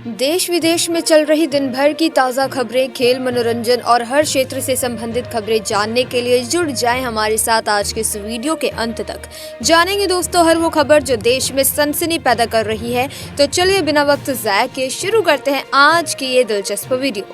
देश विदेश में चल रही दिन भर की ताज़ा खबरें, खेल, मनोरंजन और हर क्षेत्र से संबंधित खबरें जानने के लिए जुड़ जाएं हमारे साथ आज के इस वीडियो के अंत तक। जानेंगे दोस्तों हर वो खबर जो देश में सनसनी पैदा कर रही है। तो चलिए बिना वक्त ज़ाया के शुरू करते हैं आज की ये दिलचस्प वीडियो।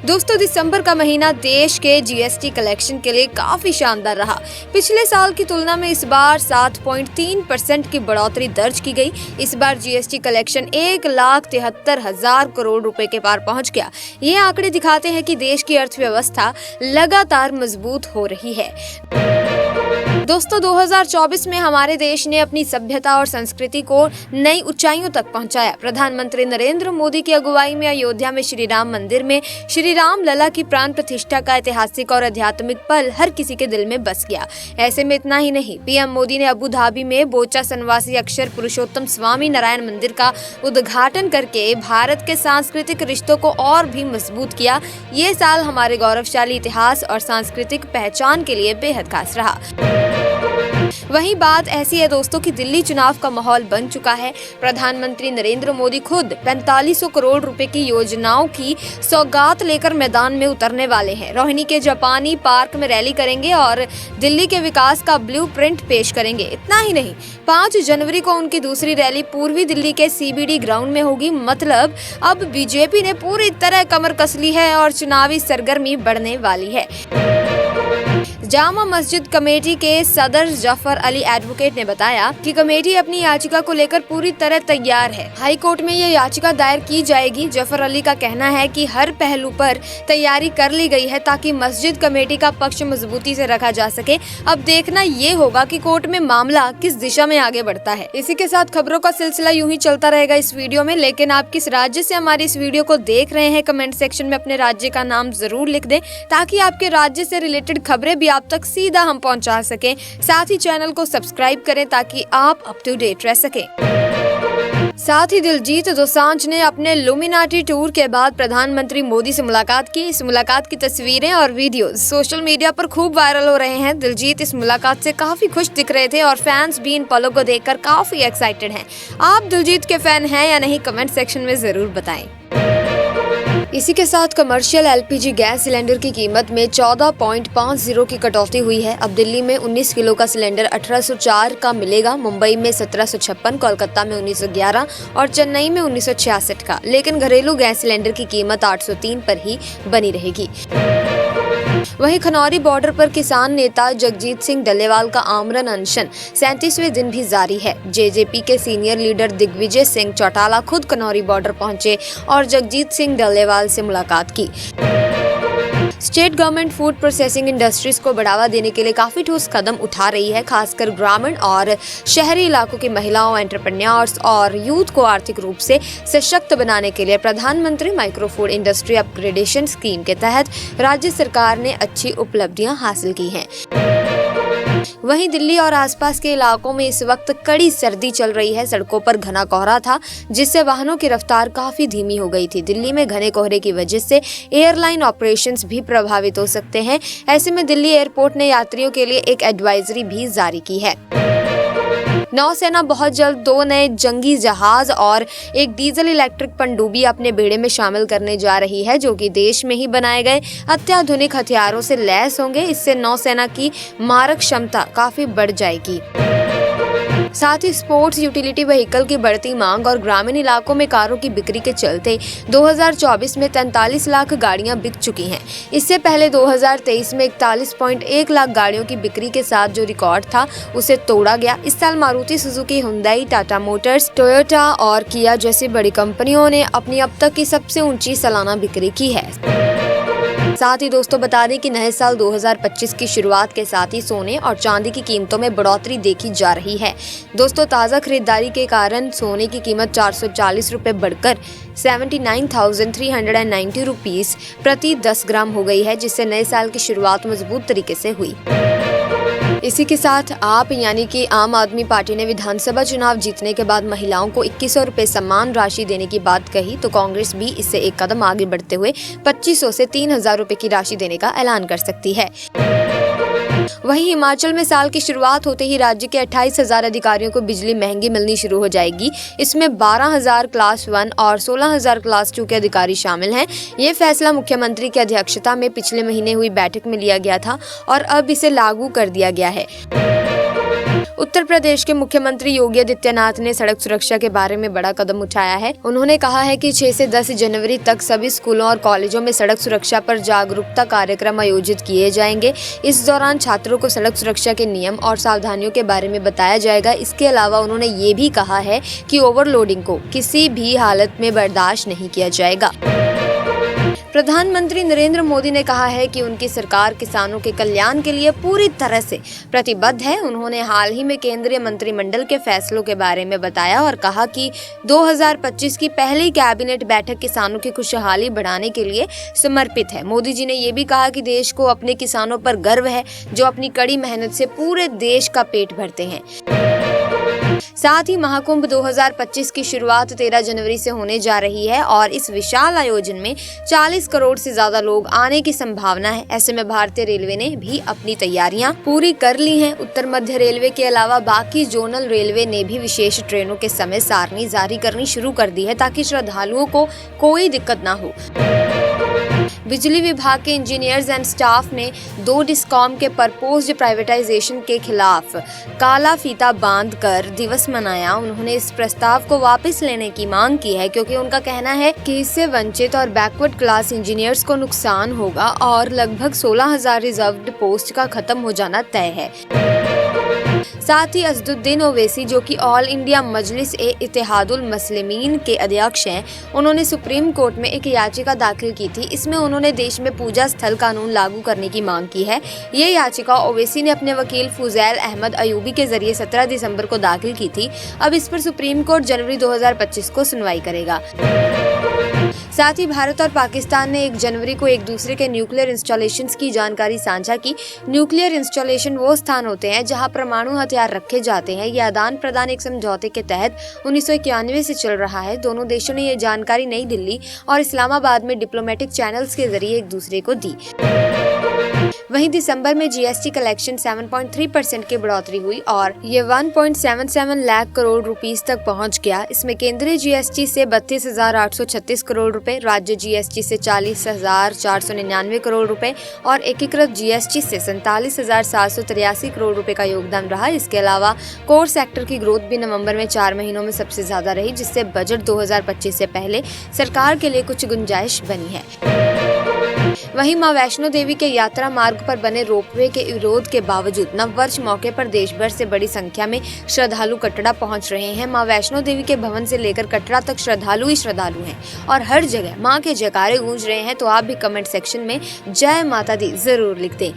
दोस्तों दिसंबर का महीना देश के जीएसटी कलेक्शन के लिए काफी शानदार रहा। पिछले साल की तुलना में इस बार 7.3% की बढ़ोतरी दर्ज की गई। इस बार जीएसटी कलेक्शन 1,73,000 करोड़ रुपए के पार पहुंच गया। ये आंकड़े दिखाते हैं कि देश की अर्थव्यवस्था लगातार मजबूत हो रही है। दोस्तों 2024 में हमारे देश ने अपनी सभ्यता और संस्कृति को नई ऊंचाइयों तक पहुंचाया। प्रधानमंत्री नरेंद्र मोदी की अगुवाई में अयोध्या में श्री राम मंदिर में श्री राम लला की प्राण प्रतिष्ठा का ऐतिहासिक और आध्यात्मिक पल हर किसी के दिल में बस गया। ऐसे में इतना ही नहीं, पीएम मोदी ने अबू धाबी में बोचा सनवासी अक्षर पुरुषोत्तम स्वामी नारायण मंदिर का उद्घाटन करके भारत के सांस्कृतिक रिश्तों को और भी मजबूत किया। ये साल हमारे गौरवशाली इतिहास और सांस्कृतिक पहचान के लिए बेहद खास रहा। वहीं बात ऐसी है दोस्तों कि दिल्ली चुनाव का माहौल बन चुका है। प्रधानमंत्री नरेंद्र मोदी खुद 4500 करोड़ रुपए की योजनाओं की सौगात लेकर मैदान में उतरने वाले हैं। रोहिणी के जापानी पार्क में रैली करेंगे और दिल्ली के विकास का ब्लूप्रिंट पेश करेंगे। इतना ही नहीं, 5 जनवरी को उनकी दूसरी रैली पूर्वी दिल्ली के सीबीडी ग्राउंड में होगी। मतलब अब बीजेपी ने पूरी तरह कमर कस ली है और चुनावी सरगर्मी बढ़ने वाली है। जामा मस्जिद कमेटी के सदर जफर अली एडवोकेट ने बताया कि कमेटी अपनी याचिका को लेकर पूरी तरह तैयार है। हाई कोर्ट में यह याचिका दायर की जाएगी। जफर अली का कहना है कि हर पहलू पर तैयारी कर ली गई है ताकि मस्जिद कमेटी का पक्ष मजबूती से रखा जा सके। अब देखना ये होगा कि कोर्ट में मामला किस दिशा में आगे बढ़ता है। इसी के साथ खबरों का सिलसिला यूं ही चलता रहेगा इस वीडियो में। लेकिन आप किस राज्य से हमारी इस वीडियो को देख रहे हैं, कमेंट सेक्शन में अपने राज्य का नाम जरूर लिख दें ताकि आपके राज्य से रिलेटेड खबरें भी आप तक सीधा हम पहुंचा सकें। साथ ही चैनल को सब्सक्राइब करें ताकि आप अप टू डेट रह सकें। साथ ही दिलजीत दोसांझ ने अपने लुमिनाटी टूर के बाद प्रधानमंत्री मोदी से मुलाकात की। इस मुलाकात की तस्वीरें और वीडियो सोशल मीडिया पर खूब वायरल हो रहे हैं। दिलजीत इस मुलाकात से काफी खुश दिख रहे थे और फैंस भी इन पलों को देखकर काफी एक्साइटेड हैं। आप दिलजीत के फैन हैं या नहीं, कमेंट सेक्शन में जरूर बताएं। इसी के साथ कमर्शियल एलपीजी गैस सिलेंडर की कीमत में 14.50 की कटौती हुई है। अब दिल्ली में 19 किलो का सिलेंडर 1804 का मिलेगा, मुंबई में 1756, कोलकाता में 1911 और चेन्नई में 1966 का। लेकिन घरेलू गैस सिलेंडर की कीमत 803 पर ही बनी रहेगी। वहीं खनौरी बॉर्डर पर किसान नेता जगजीत सिंह डल्लेवाल का आमरण अनशन 37वें दिन भी जारी है। जेजेपी के सीनियर लीडर दिग्विजय सिंह चौटाला खुद खनौरी बॉर्डर पहुंचे और जगजीत सिंह डल्लेवाल से मुलाकात की। State government food processing industries को बढ़ावा देने के लिए काफी ठोस कदम उठा रही है। खासकर ग्रामीण और शहरी इलाकों की महिलाओं, एंटरप्रेन्योर्स और यूथ को आर्थिक रूप से सशक्त बनाने के लिए प्रधानमंत्री micro food industry upgradation scheme के तहत राज्य सरकार ने अच्छी उपलब्धियां हासिल की हैं। वहीं दिल्ली और आसपास के इलाकों में इस वक्त कड़ी सर्दी चल रही है। सड़कों पर घना कोहरा था जिससे वाहनों की रफ्तार काफी धीमी हो गई थी। दिल्ली में घने कोहरे की वजह से एयरलाइन ऑपरेशंस भी प्रभावित हो सकते हैं। ऐसे में दिल्ली एयरपोर्ट ने यात्रियों के लिए एक एडवाइजरी भी जारी की है। नौसेना बहुत जल्द 2 नए जंगी जहाज और एक डीजल इलेक्ट्रिक पनडुब्बी अपने बेड़े में शामिल करने जा रही है, जो कि देश में ही बनाए गए अत्याधुनिक हथियारों से लैस होंगे। इससे नौसेना की मारक क्षमता काफी बढ़ जाएगी। साथ ही स्पोर्ट्स यूटिलिटी व्हीकल की बढ़ती मांग और ग्रामीण इलाकों में कारों की बिक्री के चलते 2024 में 43 लाख गाड़ियां बिक चुकी हैं। इससे पहले 2023 में 41.1 लाख गाड़ियों की बिक्री के साथ जो रिकॉर्ड था उसे तोड़ा गया। इस साल Maruti Suzuki, Hyundai, Tata Motors, Toyota और किया जैसी बड़ी कंपनियों ने अपनी अब तक की सबसे ऊंची सालाना बिक्री की है। साथ ही दोस्तों बता दें कि नए साल 2025 की शुरुआत के साथ ही सोने और चांदी की कीमतों में बढ़ोतरी देखी जा रही है। दोस्तों ताज़ा खरीदारी के कारण सोने की कीमत 440 रुपये बढ़कर 79,390 रुपीस प्रति 10 ग्राम हो गई है, जिससे नए साल की शुरुआत मजबूत तरीके से हुई। इसी के साथ आप यानी कि आम आदमी पार्टी ने विधानसभा चुनाव जीतने के बाद महिलाओं को 2100 रुपए सम्मान राशि देने की बात कही, तो कांग्रेस भी इससे एक कदम आगे बढ़ते हुए 2500 से 3000 रुपए की राशि देने का ऐलान कर सकती है। वहीं हिमाचल में साल की शुरुआत होते ही राज्य के 28,000 अधिकारियों को बिजली महंगी मिलनी शुरू हो जाएगी। इसमें 12,000 क्लास 1 और 16,000 क्लास 2 के अधिकारी शामिल हैं। ये फैसला मुख्यमंत्री की अध्यक्षता में पिछले महीने हुई बैठक में लिया गया था और अब इसे लागू कर दिया गया है। उत्तर प्रदेश के मुख्यमंत्री योगी आदित्यनाथ ने सड़क सुरक्षा के बारे में बड़ा कदम उठाया है। उन्होंने कहा है कि 6 से 10 जनवरी तक सभी स्कूलों और कॉलेजों में सड़क सुरक्षा पर जागरूकता कार्यक्रम आयोजित किए जाएंगे। इस दौरान छात्रों को सड़क सुरक्षा के नियम और सावधानियों के बारे में बताया जाएगा। इसके अलावा उन्होंने ये भी कहा है कि ओवरलोडिंग को किसी भी हालत में बर्दाश्त नहीं किया जाएगा। प्रधानमंत्री नरेंद्र मोदी ने कहा है कि उनकी सरकार किसानों के कल्याण के लिए पूरी तरह से प्रतिबद्ध है। उन्होंने हाल ही में केंद्रीय मंत्रिमंडल के फैसलों के बारे में बताया और कहा कि 2025 की पहली कैबिनेट बैठक किसानों की खुशहाली बढ़ाने के लिए समर्पित है। मोदी जी ने ये भी कहा कि देश को अपने किसानों पर गर्व है जो अपनी कड़ी मेहनत से पूरे देश का पेट भरते हैं। साथ ही महाकुंभ 2025 की शुरुआत 13 जनवरी से होने जा रही है और इस विशाल आयोजन में 40 करोड़ से ज्यादा लोग आने की संभावना है। ऐसे में भारतीय रेलवे ने भी अपनी तैयारियां पूरी कर ली हैं। उत्तर मध्य रेलवे के अलावा बाकी जोनल रेलवे ने भी विशेष ट्रेनों के समय सारणी जारी करनी शुरू कर दी है ताकि श्रद्धालुओं को कोई दिक्कत ना हो। बिजली विभाग के इंजीनियर्स एंड स्टाफ ने 2 डिस्कॉम के प्रपोज्ड प्राइवेटाइजेशन के खिलाफ काला फीता बांधकर दिवस मनाया। उन्होंने इस प्रस्ताव को वापस लेने की मांग की है क्योंकि उनका कहना है कि इससे वंचित और बैकवर्ड क्लास इंजीनियर्स को नुकसान होगा और लगभग 16,000 रिजर्व्ड पोस्ट का खत्म हो जाना तय है। साथ ही असदुद्दीन ओवैसी जो कि ऑल इंडिया मजलिस ए इत्तेहादुल मुस्लिमीन के अध्यक्ष हैं, उन्होंने सुप्रीम कोर्ट में एक याचिका दाखिल की थी। इसमें उन्होंने देश में पूजा स्थल कानून लागू करने की मांग की है। ये याचिका ओवैसी ने अपने वकील फुजैल अहमद अयूबी के जरिए 17 दिसंबर को दाखिल की थी। अब इस पर सुप्रीम कोर्ट जनवरी 2025 को सुनवाई करेगा। साथ ही भारत और पाकिस्तान ने 1 जनवरी को एक दूसरे के न्यूक्लियर इंस्टॉलेशंस की जानकारी साझा की। न्यूक्लियर इंस्टॉलेशन वो स्थान होते हैं जहां परमाणु हथियार रखे जाते हैं। यह आदान प्रदान एक समझौते के तहत 1991 से चल रहा है। दोनों देशों ने यह जानकारी नई दिल्ली और इस्लामाबाद में डिप्लोमेटिक चैनल्स के जरिए एक दूसरे को दी। वहीं दिसंबर में जीएसटी कलेक्शन 7.3% की बढ़ोतरी हुई और ये 1.77 लाख करोड़ रुपीस तक पहुंच गया। इसमें केंद्रीय जीएसटी से 32,836 करोड़ रुपए, राज्य जीएसटी से 40,499 करोड़ रुपए और एकीकृत जीएसटी से 47,783 करोड़ रुपए का योगदान रहा। इसके अलावा कोर सेक्टर की ग्रोथ भी नवंबर में 4 महीनों में सबसे ज्यादा रही, जिससे बजट 2025 से पहले सरकार के लिए कुछ गुंजाइश बनी है। वहीं मां वैष्णो देवी के यात्रा मार्ग पर बने रोपवे के विरोध के बावजूद नववर्ष मौके पर देश भर से बड़ी संख्या में श्रद्धालु कटरा पहुंच रहे हैं। मां वैष्णो देवी के भवन से लेकर कटरा तक श्रद्धालु ही श्रद्धालु हैं और हर जगह मां के जयकारे गूंज रहे हैं। तो आप भी कमेंट सेक्शन में जय माता दी जरूर लिख दें।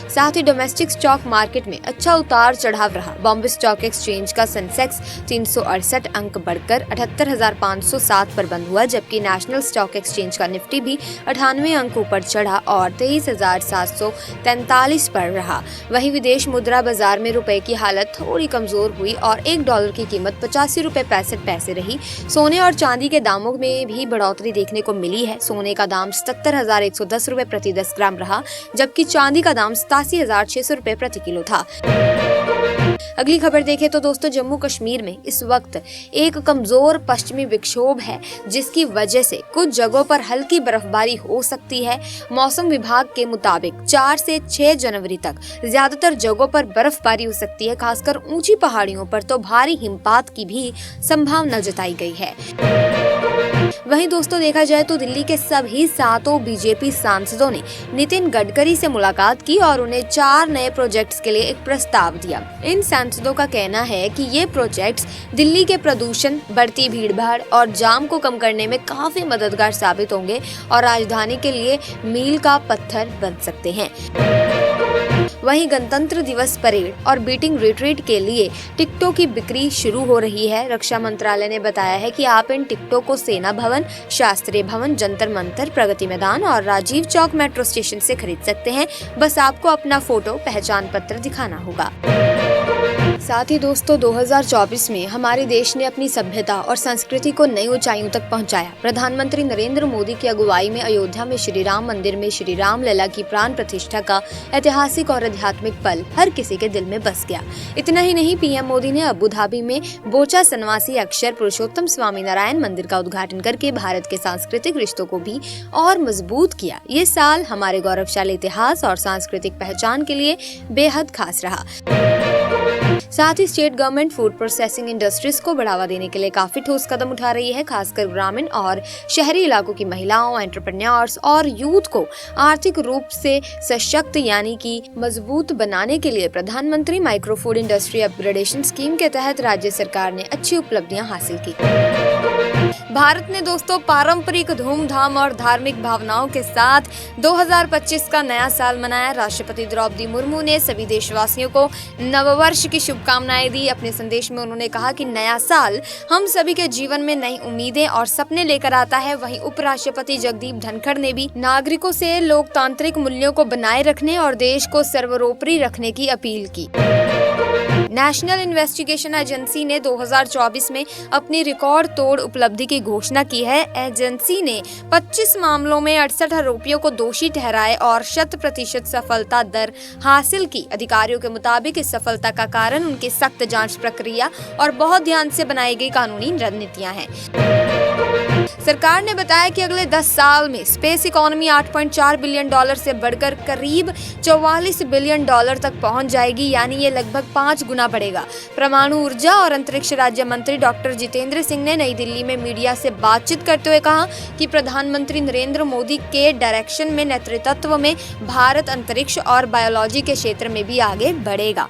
साथ ही डोमेस्टिक स्टॉक मार्केट में अच्छा उतार चढ़ाव रहा। बॉम्बे स्टॉक एक्सचेंज का सेंसेक्स 368 अंक बढ़कर 78,507 पर बंद हुआ, जबकि नेशनल स्टॉक एक्सचेंज का निफ्टी भी 98 अंक ऊपर चढ़ा और 23,743 पर रहा। वहीं विदेश मुद्रा बाजार में रुपए की हालत थोड़ी कमजोर हुई और $1 की कीमत 85 रुपए 65 पैसे रही। सोने और चांदी के दामों में भी बढ़ोतरी देखने को मिली है। सोने का दाम 77,110 रुपए प्रति 10 ग्राम रहा, जबकि चांदी का दाम 87,600 रुपए प्रति किलो था। अगली खबर देखें तो दोस्तों, जम्मू कश्मीर में इस वक्त एक कमजोर पश्चिमी विक्षोभ है, जिसकी वजह से कुछ जगहों पर हल्की बर्फबारी हो सकती है। मौसम विभाग के मुताबिक 4 से 6 जनवरी तक ज्यादातर जगहों पर बर्फबारी हो सकती है। खासकर ऊंची पहाड़ियों पर तो भारी हिमपात की भी संभावना जताई गई है। वहीं दोस्तों देखा जाए तो दिल्ली के सभी 7 बीजेपी सांसदों ने नितिन गडकरी से मुलाकात की और उन्हें 4 नए प्रोजेक्ट्स के लिए एक प्रस्ताव दिया। इन सांसदों का कहना है कि ये प्रोजेक्ट्स दिल्ली के प्रदूषण, बढ़ती भीड़भाड़ और जाम को कम करने में काफी मददगार साबित होंगे और राजधानी के लिए मील का पत्थर बन सकते हैं। वहीं गणतंत्र दिवस परेड और बीटिंग रिट्रीट के लिए टिकटों की बिक्री शुरू हो रही है। रक्षा मंत्रालय ने बताया है कि आप इन टिकटों को सेना भवन, शास्त्रीय भवन, जंतर मंतर, प्रगति मैदान और राजीव चौक मेट्रो स्टेशन से खरीद सकते हैं। बस आपको अपना फोटो, पहचान पत्र दिखाना होगा। साथ ही दोस्तों 2024 में हमारे देश ने अपनी सभ्यता और संस्कृति को नई ऊंचाइयों तक पहुंचाया। प्रधानमंत्री नरेंद्र मोदी की अगुवाई में अयोध्या में श्री राम मंदिर में श्री राम लला की प्राण प्रतिष्ठा का ऐतिहासिक और आध्यात्मिक पल हर किसी के दिल में बस गया। इतना ही नहीं, पीएम मोदी ने अबू धाबी में बोचा सनवासी अक्षर पुरुषोत्तम स्वामी नारायण मंदिर का उद्घाटन करके भारत के सांस्कृतिक रिश्तों को भी और मजबूत किया। ये साल हमारे गौरवशाली इतिहास और सांस्कृतिक पहचान के लिए बेहद खास रहा। साथ ही state government food processing industries को बढ़ावा देने के लिए काफी ठोस कदम उठा रही है। खासकर ग्रामीण और शहरी इलाकों की महिलाओं, एंटरप्रेन्योर्स और यूथ को आर्थिक रूप से सशक्त यानी कि मजबूत बनाने के लिए प्रधानमंत्री micro food industry upgradation scheme के तहत राज्य सरकार ने अच्छी उपलब्धियां हासिल की। भारत ने दोस्तों पारंपरिक धूमधाम और धार्मिक भावनाओं के साथ 2025 का नया साल मनाया। राष्ट्रपति द्रौपदी मुर्मू ने सभी देशवासियों को नववर्ष की शुभकामनाएं दी। अपने संदेश में उन्होंने कहा कि नया साल हम सभी के जीवन में नई उम्मीदें और सपने लेकर आता है। वहीं उपराष्ट्रपति जगदीप धनखड़ ने भी नागरिकों से लोकतांत्रिक मूल्यों को बनाए रखने और देश को सर्वोपरि रखने की अपील की। नेशनल इन्वेस्टिगेशन एजेंसी ने 2024 में अपनी रिकॉर्ड तोड़ उपलब्धि की घोषणा की है। एजेंसी ने 25 मामलों में 68 आरोपियों को दोषी ठहराए और 100% सफलता दर हासिल की। अधिकारियों के मुताबिक इस सफलता का कारण उनकी सख्त जांच प्रक्रिया और बहुत ध्यान से बनाई गई कानूनी रणनीतियां हैं। सरकार ने बताया कि अगले 10 साल में स्पेस इकोनॉमी $8.4 बिलियन से बढ़कर करीब $44 बिलियन तक पहुंच जाएगी, यानी ये लगभग 5 गुना बढ़ेगा। परमाणु ऊर्जा और अंतरिक्ष राज्य मंत्री डॉक्टर जितेंद्र सिंह ने नई दिल्ली में मीडिया से बातचीत करते हुए कहा कि प्रधानमंत्री नरेंद्र मोदी के डायरेक्शन में नेतृत्व में भारत अंतरिक्ष और बायोलॉजी के क्षेत्र में भी आगे बढ़ेगा।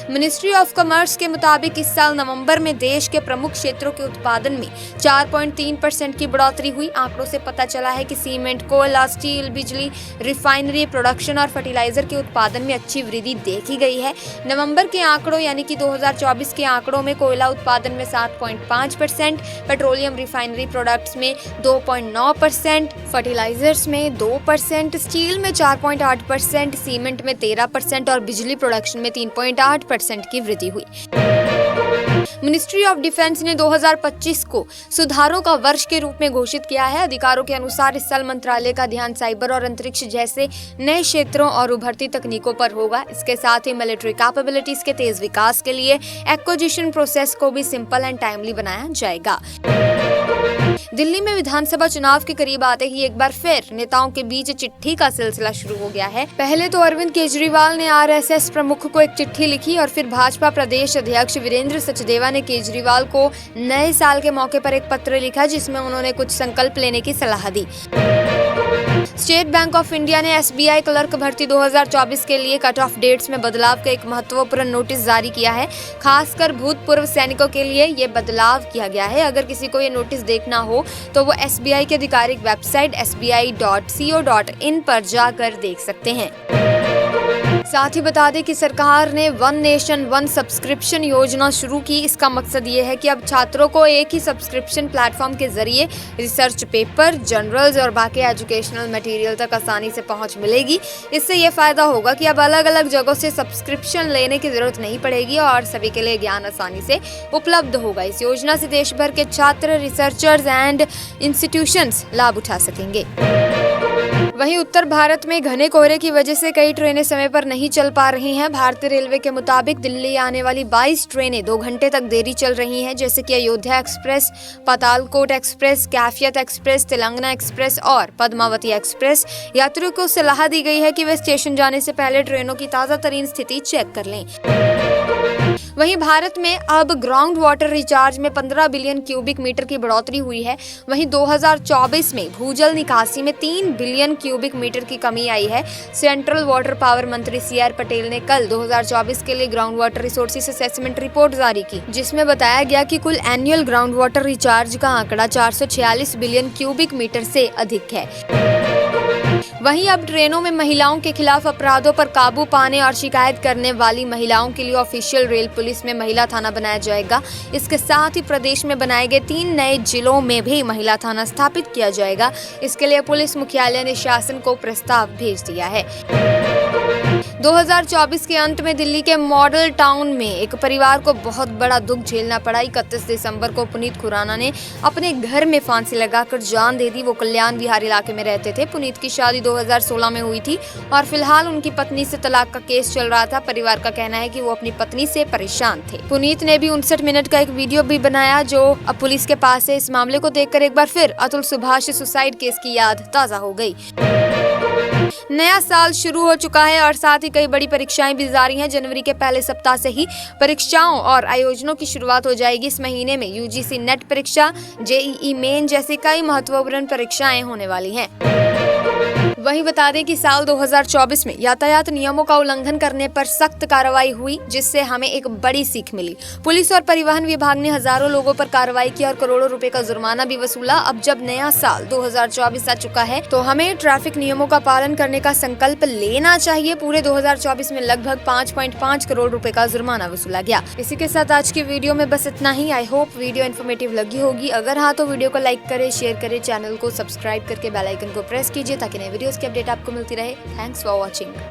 मिनिस्ट्री ऑफ कॉमर्स के मुताबिक इस साल नवंबर में देश के प्रमुख क्षेत्रों के उत्पादन में 4.3% की बढ़ोतरी हुई। आंकड़ों से पता चला है कि सीमेंट, कोयला, स्टील, बिजली, रिफाइनरी, प्रोडक्शन और फर्टिलाइजर के उत्पादन में अच्छी वृद्धि देखी गई है। नवंबर के आंकड़ों यानी कि 2024 के आंकड़ों में कोयला उत्पादन में 7.5%, पेट्रोलियम रिफाइनरी प्रोडक्ट्स में 2.9%, फर्टिलाइजर्स में 2%, स्टील में 4.8%, सीमेंट में 13% और बिजली प्रोडक्शन में 3.8% की वृद्धि हुई। मिनिस्ट्री ऑफ डिफेंस ने 2025 को सुधारों का वर्ष के रूप में घोषित किया है। अधिकारों के अनुसार इस साल मंत्रालय का ध्यान साइबर और अंतरिक्ष जैसे नए क्षेत्रों और उभरती तकनीकों पर होगा। इसके साथ ही मिलिट्री कैपेबिलिटीज के तेज विकास के लिए एक्विजिशन प्रोसेस को भी सिंपल एंड टाइमली बनाया जाएगा। दिल्ली में विधानसभा चुनाव के करीब आते ही एक बार फिर नेताओं के बीच चिट्ठी का सिलसिला शुरू हो गया है। पहले तो अरविंद केजरीवाल ने आरएसएस प्रमुख को एक चिट्ठी लिखी और फिर भाजपा प्रदेश अध्यक्ष वीरेंद्र सचदेवा ने केजरीवाल को नए साल के मौके पर एक पत्र लिखा, जिसमें उन्होंने कुछ संकल्प लेने की सलाह दी। स्टेट बैंक ऑफ इंडिया ने एसबीआई क्लर्क भर्ती 2024 के लिए कट ऑफ डेट्स में बदलाव का एक महत्वपूर्ण नोटिस जारी किया है। खासकर भूतपूर्व सैनिकों के लिए ये बदलाव किया गया है। अगर किसी को ये नोटिस देखना हो तो वो एसबीआई की आधिकारिक वेबसाइट sbi.co.in पर जाकर देख सकते हैं। साथ ही बता दें कि सरकार ने वन नेशन वन सब्सक्रिप्शन योजना शुरू की। इसका मकसद ये है कि अब छात्रों को एक ही सब्सक्रिप्शन प्लेटफॉर्म के जरिए रिसर्च पेपर, जर्नल्स और बाकी एजुकेशनल मटेरियल तक आसानी से पहुंच मिलेगी। इससे ये फायदा होगा कि अब अलग अलग जगहों से सब्सक्रिप्शन लेने की जरूरत नहीं पड़ेगी और सभी के लिए ज्ञान आसानी से उपलब्ध होगा। इस योजना से देश भर के छात्र, रिसर्चर्स एंड इंस्टीट्यूशंस लाभ उठा सकेंगे। वहीं उत्तर भारत में घने कोहरे की वजह से कई ट्रेनें समय पर नहीं चल पा रही हैं। भारतीय रेलवे के मुताबिक दिल्ली आने वाली 22 ट्रेनें 2 घंटे तक देरी चल रही हैं, जैसे कि अयोध्या एक्सप्रेस, पातालकोट एक्सप्रेस, कैफियत एक्सप्रेस, तेलंगाना एक्सप्रेस और पद्मावती एक्सप्रेस। यात्रियों को सलाह दी गई है कि वे स्टेशन जाने से पहले ट्रेनों की ताज़ा तरीन स्थिति चेक कर लें। वहीं भारत में अब ग्राउंड वाटर रिचार्ज में 15 बिलियन क्यूबिक मीटर की बढ़ोतरी हुई है। वहीं 2024 में भूजल निकासी में 3 बिलियन क्यूबिक मीटर की कमी आई है। सेंट्रल वाटर पावर मंत्री सीआर पटेल ने कल 2024 के लिए ground water resources assessment report जारी की, जिसमें बताया गया कि कुल एनुअल ग्राउंड वाटर रिचार्ज का आंकड़ा 446 बिलियन क्यूबिक मीटर से अधिक है। वहीं अब ट्रेनों में महिलाओं के खिलाफ अपराधों पर काबू पाने और शिकायत करने वाली महिलाओं के लिए ऑफिशियल रेल पुलिस में महिला थाना बनाया जाएगा। इसके साथ ही प्रदेश में बनाए गए 3 नए जिलों में भी महिला थाना स्थापित किया जाएगा। इसके लिए पुलिस मुख्यालय ने शासन को प्रस्ताव भेज दिया है। 2024 के अंत में दिल्ली के मॉडल टाउन में एक परिवार को बहुत बड़ा दुख झेलना पड़ा। 31 दिसंबर को पुनीत खुराना ने अपने घर में फांसी लगाकर जान दे दी। वो कल्याण विहार इलाके में रहते थे। पुनीत की शादी 2016 में हुई थी और फिलहाल उनकी पत्नी से तलाक का केस चल रहा था। परिवार का कहना है कि वो अपनी पत्नी से परेशान थे। पुनीत ने भी 59 मिनट का एक वीडियो भी बनाया जो अब पुलिस के पास है। इस मामले को देखकर एक बार फिर अतुल सुभाष सुसाइड केस की याद ताजा हो गई। नया साल शुरू हो चुका है और साथ ही कई बड़ी परीक्षाएं भी जारी हैं। जनवरी के पहले सप्ताह से ही परीक्षाओं और आयोजनों की शुरुआत हो जाएगी। इस महीने में यूजीसी नेट परीक्षा, जेईई मेन जैसी कई महत्वपूर्ण परीक्षाएं होने वाली हैं। वहीं बता दें कि साल 2024 में यातायात नियमों का उल्लंघन करने पर सख्त कार्रवाई हुई, जिससे हमें एक बड़ी सीख मिली। पुलिस और परिवहन विभाग ने हजारों लोगों पर कार्रवाई की और करोड़ों रुपए का जुर्माना भी वसूला। अब जब नया साल 2024 आ चुका है तो हमें ट्रैफिक नियमों का पालन करने का संकल्प लेना चाहिए। पूरे 2024 में लगभग 5.5 करोड़ रुपए का जुर्माना वसूला गया। इसी के साथ आज की वीडियो में बस इतना ही। आई होप वीडियो इन्फॉर्मेटिव लगी होगी। अगर हाँ तो वीडियो को लाइक करें, शेयर करें, चैनल को सब्सक्राइब करके बेल आइकन को प्रेस कीजिए ताकि नए वीडियोस की अपडेट आपको मिलती रहे। Thanks for watching.